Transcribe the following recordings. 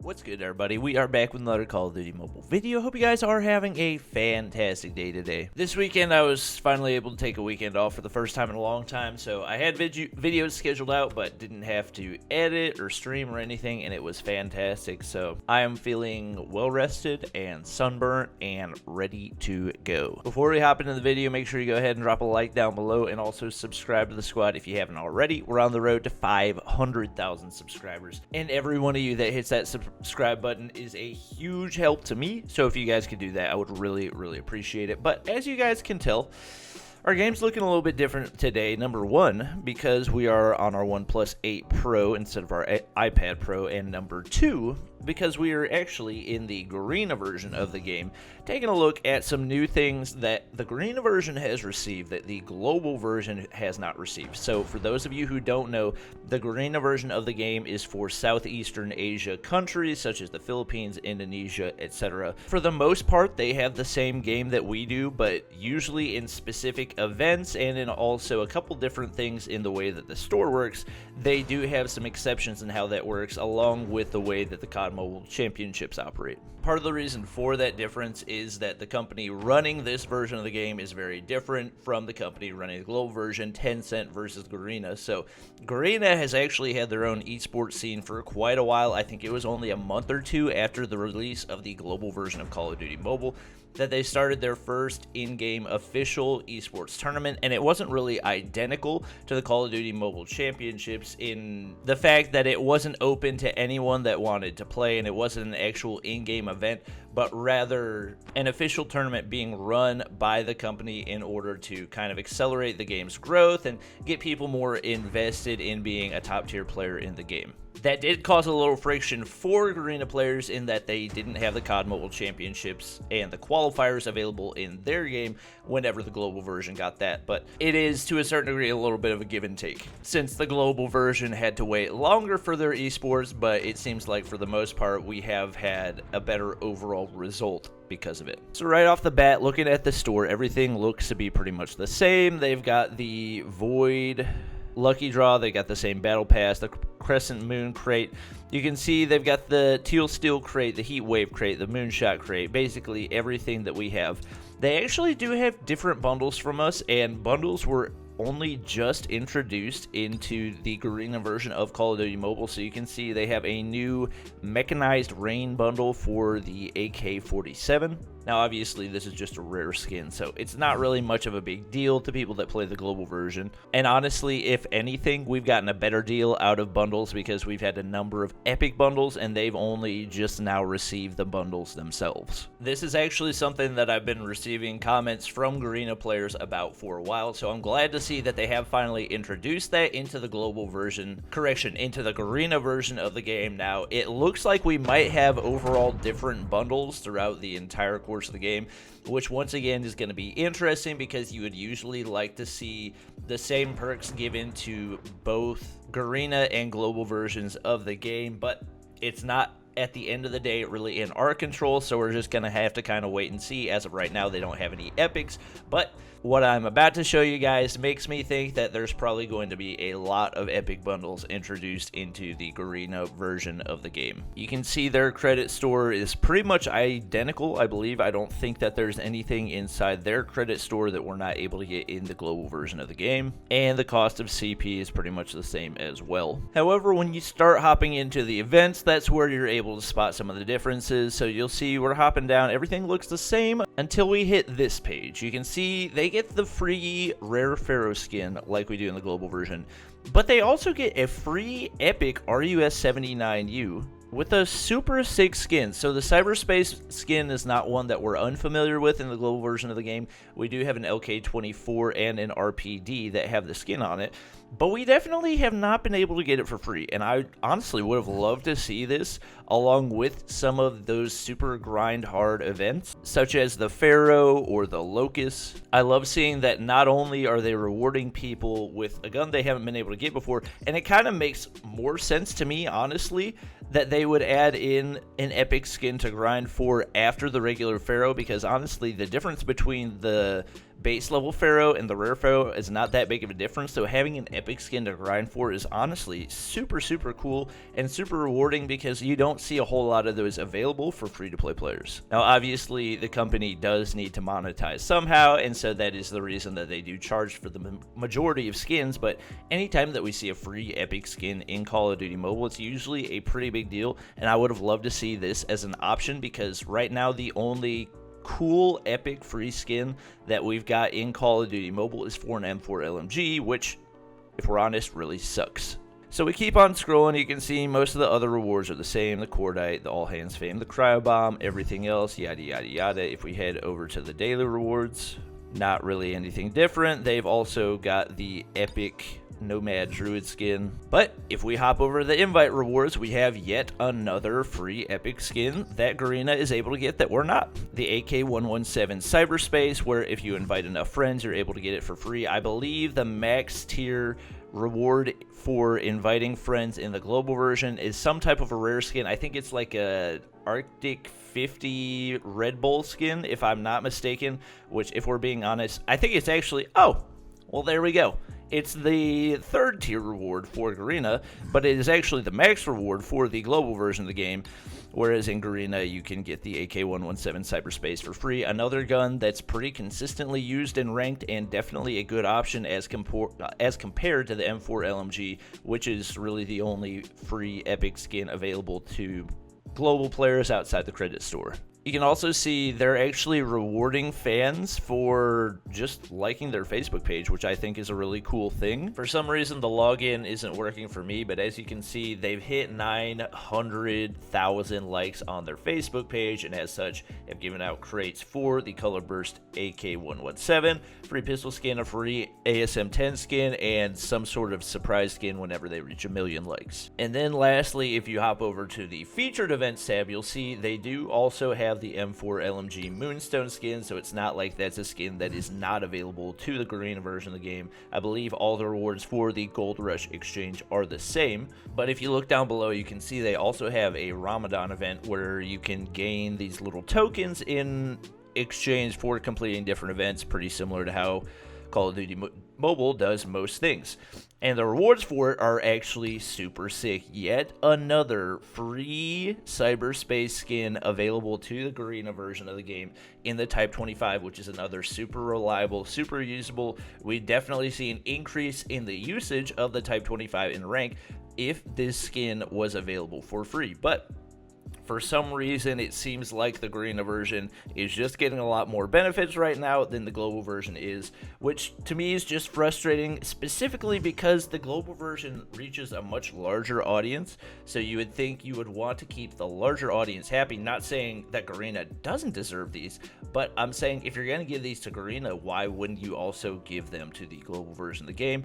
What's good, everybody? We are back with another Call of Duty Mobile video. Hope you guys are having a fantastic day today. This weekend, I was finally able to take a weekend off for the first time in a long time, so I had videos scheduled out, but didn't have to edit or stream or anything, and it was fantastic. So I am feeling well-rested and sunburnt and ready to go. Before we hop into the video, make sure you go ahead and drop a like down below, and also subscribe to the squad if you haven't already. We're on the road to 500,000 subscribers, and every one of you that hits that subscribe button is a huge help to me, so if you guys could do that, I would really appreciate it. But as you guys can tell, our game's looking a little bit different today. Number one, because we are on our OnePlus 8 Pro instead of our iPad Pro, and number two, because we are actually in the Garena version of the game, taking a look at some new things that the Garena version has received that the global version has not received. So for those of you who don't know, the Garena version of the game is for Southeastern Asia countries such as the Philippines, Indonesia, etc. For the most part, they have the same game that we do, but usually in specific events and in also a couple different things in the way that the store works, they do have some exceptions in how that works, along with the way that the COD Mobile Championships operate. Part of the reason for that difference is that the company running this version of the game is very different from the company running the global version, Tencent versus Garena. So Garena has actually had their own esports scene for quite a while. I think it was only a month or two after the release of the global version of Call of Duty Mobile that they started their first in-game official esports tournament, and it wasn't really identical to the Call of Duty Mobile Championships in the fact that it wasn't open to anyone that wanted to play, and it wasn't an actual in-game event, but rather an official tournament being run by the company in order to kind of accelerate the game's growth and get people more invested in being a top-tier player in the game. That did cause a little friction for Garena players in that they didn't have the COD Mobile Championships and the qualifiers available in their game whenever the global version got that, but it is to a certain degree a little bit of a give and take, since the global version had to wait longer for their esports, but it seems like for the most part we have had a better overall result because of it. So right off the bat, looking at the store, everything looks to be pretty much the same. They've got the Void Lucky Draw, they got the same Battle Pass, the Crescent Moon crate. You can see they've got the Teal Steel crate, the Heat Wave crate, the Moonshot crate, basically everything that we have. They actually do have different bundles from us, and bundles were only just introduced into the Garena version of Call of Duty Mobile. So you can see they have a new Mechanized Rain bundle for the AK-47. Now obviously this is just a rare skin, so it's not really much of a big deal to people that play the global version. And honestly, if anything, we've gotten a better deal out of bundles because we've had a number of epic bundles and they've only just now received the bundles themselves. This is actually something that I've been receiving comments from Garena players about for a while, so I'm glad to see that they have finally introduced that into the global version, into the Garena version of the game. Now it looks like we might have overall different bundles throughout the entire course of the game, which once again is going to be interesting because you would usually like to see the same perks given to both Garena and global versions of the game, but it's not at the end of the day really in our control, so we're just gonna have to kind of wait and see. As of right now, they don't have any epics, but what I'm about to show you guys makes me think that there's probably going to be a lot of epic bundles introduced into the Garena version of the game. You can see their credit store is pretty much identical, I believe. I don't think that there's anything inside their credit store that we're not able to get in the global version of the game, and the cost of CP is pretty much the same as well. However, when you start hopping into the events, that's where you're able to spot some of the differences. So you'll see we're hopping down, everything looks the same until we hit this page. You can see they get the free rare Pharaoh skin like we do in the global version, but they also get a free epic RUS-79U with a super sick skin. So the cyberspace skin is not one that we're unfamiliar with in the global version of the game. We do have an LK24 and an RPD that have the skin on it, but we definitely have not been able to get it for free, and I honestly would have loved to see this along with some of those super grind hard events such as the Pharaoh or the Locust. I love seeing that not only are they rewarding people with a gun they haven't been able to get before, and it kind of makes more sense to me honestly that they would add in an epic skin to grind for after the regular Pharaoh, because honestly the difference between the base level Pharaoh and the rare Pharaoh is not that big of a difference, so having an epic skin to grind for is honestly super cool and super rewarding because you don't see a whole lot of those available for free-to-play players. Now obviously the company does need to monetize somehow, and so that is the reason that they do charge for the majority of skins, but anytime that we see a free epic skin in Call of Duty Mobile, it's usually a pretty big deal, and I would have loved to see this as an option because right now the only cool epic free skin that we've got in Call of Duty Mobile is for an M4 LMG, which, if we're honest, really sucks. So we keep on scrolling. You can see most of the other rewards are the same: the Cordite, the All Hands Fame, the Cryo Bomb, everything else, yada yada yada. If we head over to the daily rewards, not really anything different. They've also got the epic Nomad Druid skin. But if we hop over the invite rewards, we have yet another free epic skin that Garena is able to get that we're not. The AK-117 Cyberspace, where if you invite enough friends, you're able to get it for free. I believe the max tier reward for inviting friends in the global version is some type of a rare skin. I think it's like a Arctic 50 Red Bull skin, if I'm not mistaken, which, if we're being honest, I think it's actually, oh, well, there we go. It's the third tier reward for Garena, but it is actually the max reward for the global version of the game, whereas in Garena you can get the AK-117 Cyberspace for free, another gun that's pretty consistently used and ranked and definitely a good option as compared to the M4 LMG, which is really the only free epic skin available to global players outside the credit store. You can also see they're actually rewarding fans for just liking their Facebook page, which I think is a really cool thing. For some reason, the login isn't working for me, but as you can see, they've hit 900,000 likes on their Facebook page, and as such, have given out crates for the Color Burst AK-117, free pistol skin, a free ASM-10 skin, and some sort of surprise skin whenever they reach 1 million likes. And then lastly, if you hop over to the featured events tab, you'll see they do also have the M4 LMG Moonstone skin, so it's not like that's a skin that is not available to the Garena version of the game. I believe all the rewards for the Gold Rush exchange are the same, but if you look down below, you can see they also have a Ramadan event where you can gain these little tokens in exchange for completing different events, pretty similar to how Call of Duty Mobile does most things. And the rewards for it are actually super sick. Yet another free cyberspace skin available to the Garena version of the game in the Type 25, which is another super reliable, super usable. We definitely see an increase in the usage of the Type 25 in rank if this skin was available for free. But for some reason, it seems like the Garena version is just getting a lot more benefits right now than the global version is, which to me is just frustrating, specifically because the global version reaches a much larger audience, so you would think you would want to keep the larger audience happy. Not saying that Garena doesn't deserve these, but I'm saying if you're going to give these to Garena, why wouldn't you also give them to the global version of the game?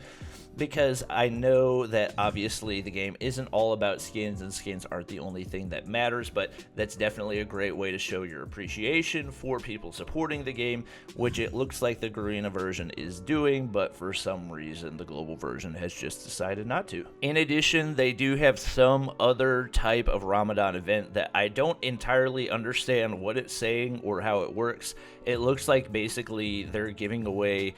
Because I know that obviously the game isn't all about skins, and skins aren't the only thing that matters, but that's definitely a great way to show your appreciation for people supporting the game, which it looks like the Garena version is doing, but for some reason the global version has just decided not to. In addition, they do have some other type of Ramadan event that I don't entirely understand what it's saying or how it works. It looks like basically they're giving away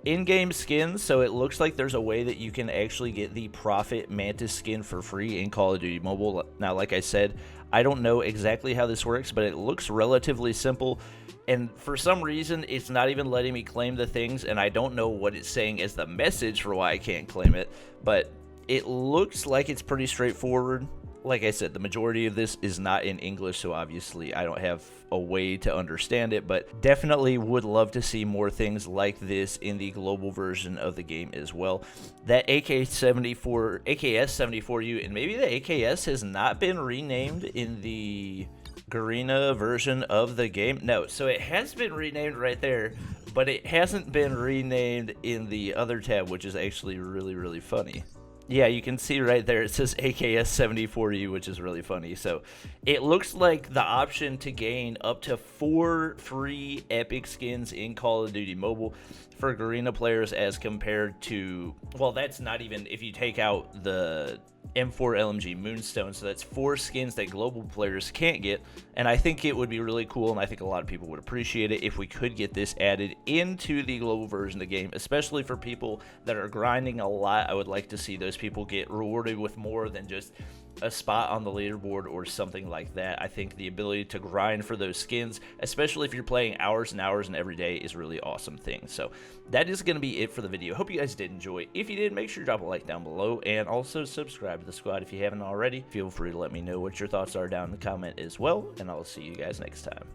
in-game skins, so it looks like there's a way that you can actually get the Prophet Mantis skin for free in Call of Duty Mobile. Now, like I said, I don't know exactly how this works, but it looks relatively simple, and for some reason, it's not even letting me claim the things, and I don't know what it's saying as the message for why I can't claim it, but it looks like it's pretty straightforward. Like I said, the majority of this is not in English, so obviously I don't have a way to understand it, but definitely would love to see more things like this in the global version of the game as well. That AKS-74U, and maybe the AKS has not been renamed in the Garena version of the game. No, so it has been renamed right there, but it hasn't been renamed in the other tab, which is actually really funny. Yeah, you can see right there it says AKS-74U, which is really funny. So it looks like the option to gain up to 4 free epic skins in Call of Duty Mobile for Garena players as compared to, well, that's not even if you take out the M4 LMG Moonstone, so that's 4 skins that global players can't get, and I think it would be really cool, and I think a lot of people would appreciate it if we could get this added into the global version of the game, especially for people that are grinding a lot. I would like to see those people get rewarded with more than just a spot on the leaderboard or something like that. I think the ability to grind for those skins, especially if you're playing hours and hours and every day, is a really awesome thing. So that is going to be it for the video. Hope you guys did enjoy. If you did, make sure to drop a like down below and also subscribe to the squad if you haven't already. Feel free to let me know what your thoughts are down in the comment as well, and I'll see you guys next time.